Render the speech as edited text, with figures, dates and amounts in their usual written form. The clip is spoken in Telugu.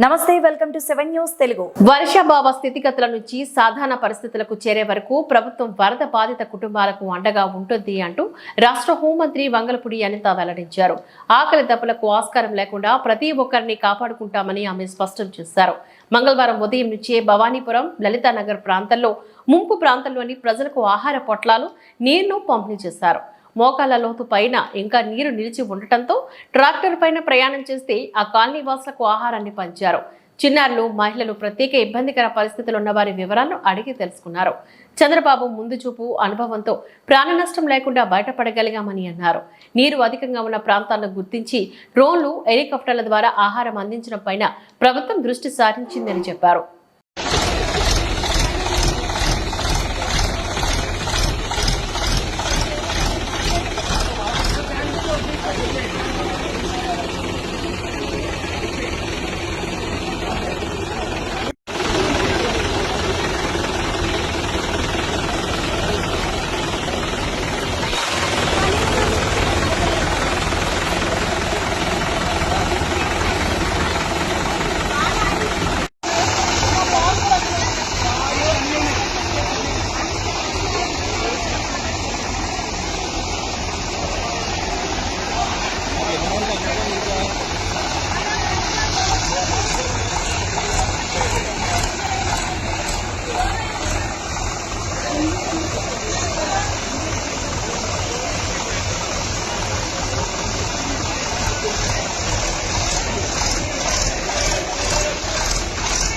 నమస్తే, వెల్కమ్ టు 7 న్యూస్ తెలుగు. వర్షాభావ స్థితిగతుల నుంచి సాధారణ పరిస్థితులకు చేరే వరకు ప్రభుత్వం వరద బాధిత కుటుంబాలకు అండగా ఉంటుంది అంటూ రాష్ట్ర హోంమంత్రి వంగలపూడి అనిత వెల్లడించారు. ఆకలి దెబ్బలకు ఆస్కారం లేకుండా ప్రతి ఒక్కరిని కాపాడుకుంటామని ఆమె స్పష్టం చేశారు. మంగళవారం ఉదయం నుంచే భవానీపురం, లలితానగర్ ప్రాంతాల్లో ముంపు ప్రాంతంలోని ప్రజలకు ఆహార పొట్లాలు, నీళ్లు పంపిణీ చేశారు. మోకాళ్ల లోతు పైన ఇంకా నీరు నిలిచి ఉండటంతో ట్రాక్టర్ పైన ప్రయాణం చేస్తే ఆ కాలనీ వాసులకు ఆహారాన్ని పంచారు. చిన్నారులు, మహిళలు ప్రత్యేక ఇబ్బందికర పరిస్థితులు ఉన్న వారి వివరాలను అడిగి తెలుసుకున్నారు. చంద్రబాబు ముందు చూపు, అనుభవంతో ప్రాణ నష్టం లేకుండా బయటపడగలిగామని అన్నారు. నీరు అధికంగా ఉన్న ప్రాంతాలను గుర్తించి డ్రోన్లు, హెలికాప్టర్ల ద్వారా ఆహారం అందించడం పైన ప్రభుత్వం దృష్టి సారించిందని చెప్పారు.